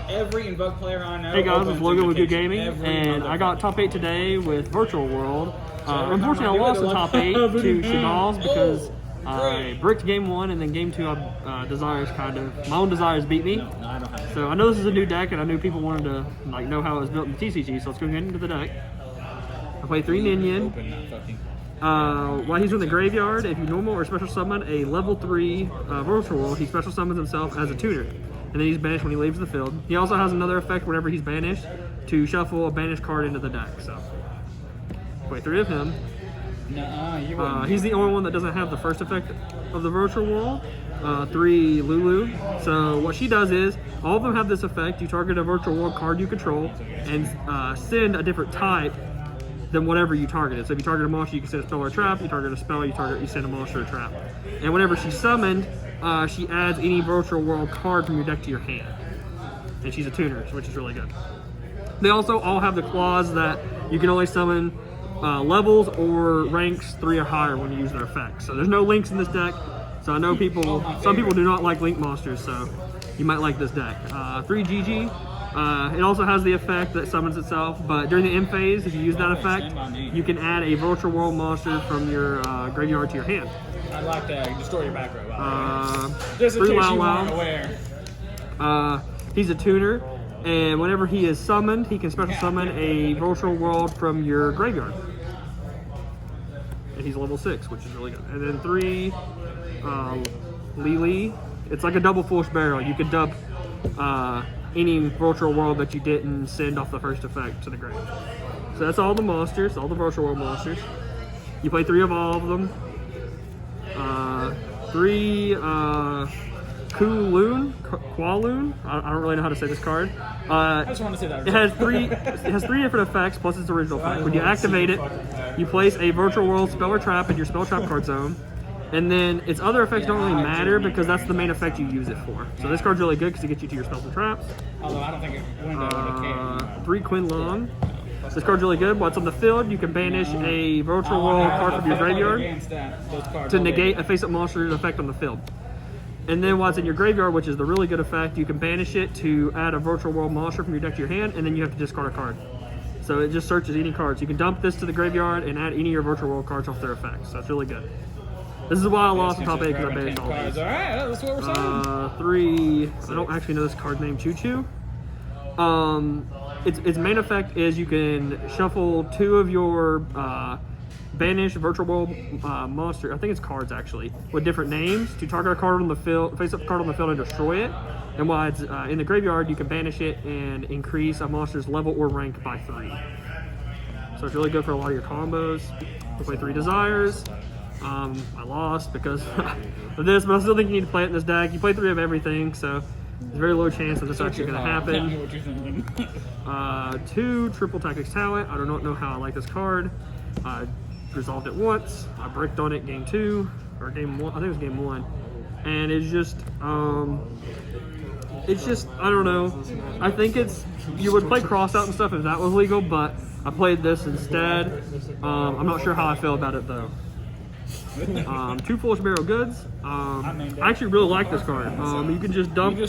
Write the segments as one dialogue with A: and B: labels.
A: every Invoke player I know.
B: Hey guys, it's
A: opens
B: Logan with Good
A: Invocation.
B: Gaming,
A: Every
B: and I got top 8 today with Virtual World. Unfortunately, I lost the top 8 to Chagall's because I bricked game 1, and then game 2, Desires my own Desires beat me.
A: No, I don't have it.
B: So I know this is a new deck, and I knew people wanted to know how it was built in the TCG, so let's go get into the deck. I play 3 Ninian.
A: Open that fucking...
B: While he's in the graveyard, if you normal or special summon a level 3 Virtual World, he special summons himself as a tuner. And then he's banished when he leaves the field. He also has another effect whenever he's banished to shuffle a banished card into the deck. So, play 3 of him. He's the only one that doesn't have the first effect of the Virtual World. 3 Lulu. So what she does is, all of them have this effect. You target a Virtual World card you control and send a different type than whatever you targeted. So if you target a monster, you can send a spell or a trap. You target a spell, you send a monster or a trap. And whenever she's summoned, she adds any Virtual World card from your deck to your hand. And she's a tuner, which is really good. They also all have the clause that you can only summon levels or ranks 3 or higher when you use their effects. So there's no links in this deck. So I know some people do not like link monsters, so you might like this deck. 3 GG. It also has the effect that summons itself, but during the end phase, if you use that effect, you can add a Virtual World monster from your graveyard to your hand.
A: I'd like to destroy your back row.
B: Just in case you
A: weren't aware.
B: He's a tuner, and whenever he is summoned, he can special summon a Virtual World from your graveyard. And he's level 6, which is really good. And then 3 Lily. It's like a double Foolish Barrel. You could dub any Virtual World that you didn't send off the first effect to the grave. So that's all the monsters, all the Virtual World monsters. You play 3 of all of them. 3 Qualoon. I don't really know how to say this card.
A: I just want to say that.
B: It has 3 different effects plus its original effect. When you activate it, you place a Virtual World spell or trap in your spell trap card zone. And then its other effects don't really matter because that's the main effect you use it for. So this card's really good because it gets you to your spells and traps.
A: Although I don't think it window would have
B: 3 Quinn Long. This card's really good. While it's on the field, you can banish a Virtual World card from your graveyard to negate a face-up monster's effect on the field. And then while it's in your graveyard, which is the really good effect, you can banish it to add a Virtual World monster from your deck to your hand, and then you have to discard a card. So it just searches any cards. You can dump this to the graveyard and add any of your Virtual World cards off their effects. So it's really good. This is why I lost the top 8 because I banished all these.
A: Alright, that's what we're saying.
B: 3, I don't actually know this card name, Choo Choo. Its main effect is you can shuffle 2 of your banished Virtual World monster, I think it's cards actually, with different names to target a card on the field, face up a card on the field and destroy it. And while it's in the graveyard, you can banish it and increase a monster's level or rank by 3. So it's really good for a lot of your combos. We'll play 3 Desires. I lost because of this, but I still think you need to play it in this deck. You play 3 of everything, so there's a very low chance that this is actually going to happen. 2 Triple Tactics Talent. I do not know how I like this card. I resolved it once. I bricked on it game 2 or game 1. I think it was game 1, and it's just I don't know. I think you would play Crossout and stuff if that was legal, but I played this instead. I'm not sure how I feel about it though. 2 Foolish Barrel Goods. I actually really like this card. You can just dump the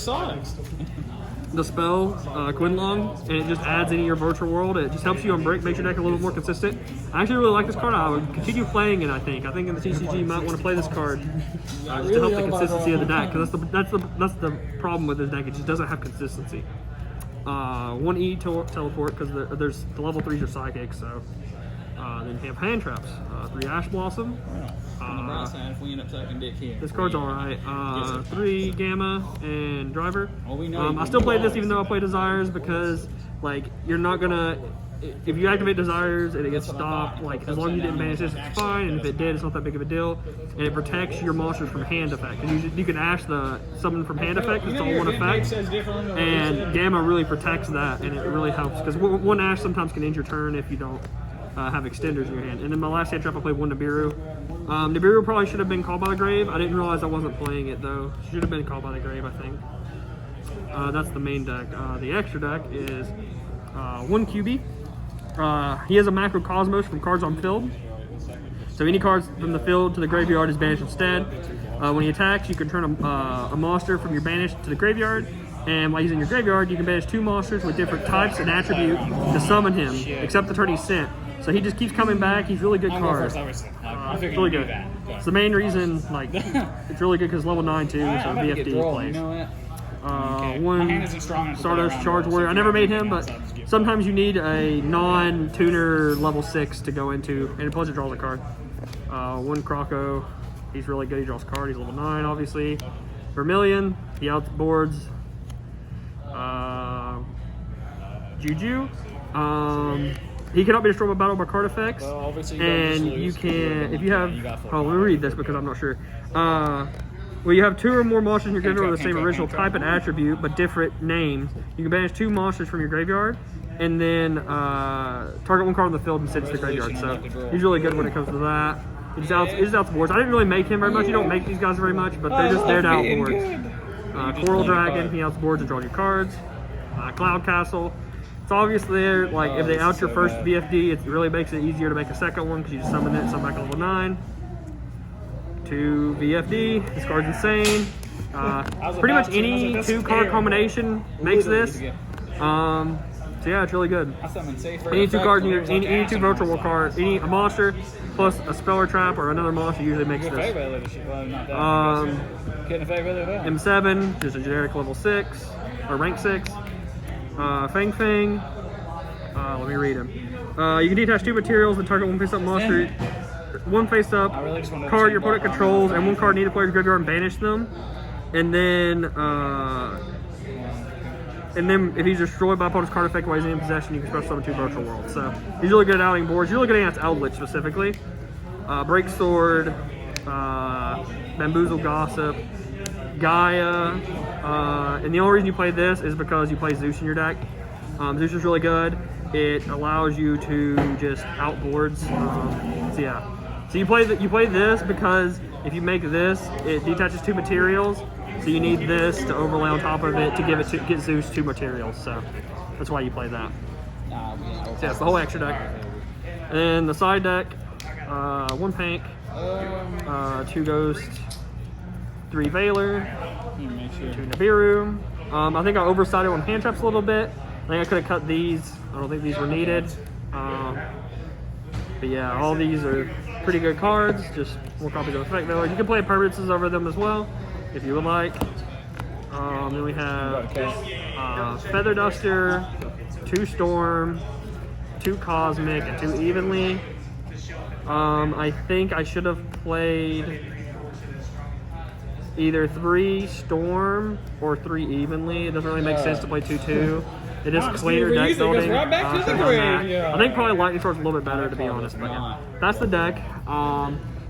B: spell Quinlong, and it just adds any of your Virtual World. It just helps you on break, makes your deck a little more consistent. I actually really like this card. I would continue playing it. I think in the TCG you might want to play this card just to help the consistency of the deck, because that's the problem with this deck. It just doesn't have consistency. 1 E teleport because there's the level 3s are psychic, so. Then you have hand traps. 3 Ash Blossom.
A: On the bright side, if we end up sucking dick here.
B: This card's alright. 3 Gamma and Driver.
A: I
B: still play this even though I play Desires because, like, you're not gonna. If you activate Desires and it gets stopped, like, as long as you didn't banish this, it's fine. And if it did, it's not that big of a deal. And it protects your monsters from hand effect. And you can Ash the summon from hand effect. It's all one effect. And Gamma really protects that, and it really helps because one Ash sometimes can end your turn if you don't have extenders in your hand. And then my last hand trap, I played 1 Nibiru. Nibiru probably should have been called by the grave. I didn't realize I wasn't playing it though. Should have been called by the grave, I think. That's the main deck. The extra deck is 1 QB. He has a Macrocosmos from cards on field. So any cards from the field to the graveyard is banished instead. When he attacks, you can turn a monster from your banished to the graveyard, And while he's in your graveyard, you can banish 2 monsters with different types and attribute to summon him, except the turn he's sent. So he just keeps coming back. He's really good card.
A: It's
B: Really good. It's the main reason, like, it's really good because level 9 too, so VFD plays. One Stardust Charge Warrior. I never made him, but sometimes you need a non-tuner level 6 to go into, and plus it draws a card. One Croco. He's really good. He draws a card. He's level 9, obviously. Vermilion. He outboards Juju. He cannot be destroyed by battle by card effects. And you can, if you have, let me read this because I'm not sure. Well, you have 2 or more monsters in your graveyard with the same original type and attribute, but different names. You can banish 2 monsters from your graveyard, and then target 1 card on the field and send it to the graveyard. So he's really good when it comes to that. He's out the boards. I didn't really make him very much. You don't make these guys very much, but they're just there to outboards. Coral Dragon, he outboards and draws your cards. Cloud Castle. It's obvious there, like if they out your first VFD, it really makes it easier to make a second one because you just summon it and summon back to level 9. 2 VFD. This card's insane. Pretty much any 2-card combination makes this. So yeah, it's really good. Any 2 cards, any 2 virtual world cards, a monster plus a spell or trap or another monster usually makes this. M7, just a generic level 6 or rank 6. Fang Fang. Let me read him. You can detach 2 materials and target 1 face-up monster. 1 face-up card your opponent controls and 1 card in either player's graveyard and banish them. And then if he's destroyed by opponent's card effect while he's in possession, you can special summon 2 virtual worlds. So he's really good at outing boards. He's really good against Eldritch specifically. Break Sword, Bamboozle Gossip, Gaia, and the only reason you play this is because you play Zeus in your deck. Zeus is really good. It allows you to just outboards. So yeah. So you play this because if you make this, it detaches 2 materials. So you need this to overlay on top of it to get Zeus 2 materials. So that's why you play that. So yeah, it's the whole extra deck. And then the side deck, 1 Pank, 2 Ghost, 3 Veiler, 2 Nibiru. I think I oversighted on hand traps a little bit. I think I could have cut these. I don't think these were needed. But yeah, all these are pretty good cards. Just more copies of Effect Veiler. You can play permanences over them as well, if you would like. Then we have Feather Duster, 2 Storm, 2 Cosmic, and 2 Evenly. I think I should have played either 3 Storm or 3 Evenly. It doesn't really make sense to play 2-2. It is cleaner deck building. I think probably Lightning Sword's a little bit better, to be honest. But yeah, that's the deck.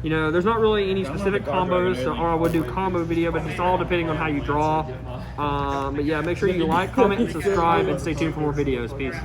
B: You know, there's not really any specific combos, or I would do combo video, but it's all depending on how you draw. But yeah, make sure you like, comment, and subscribe, and stay tuned for more videos. Peace.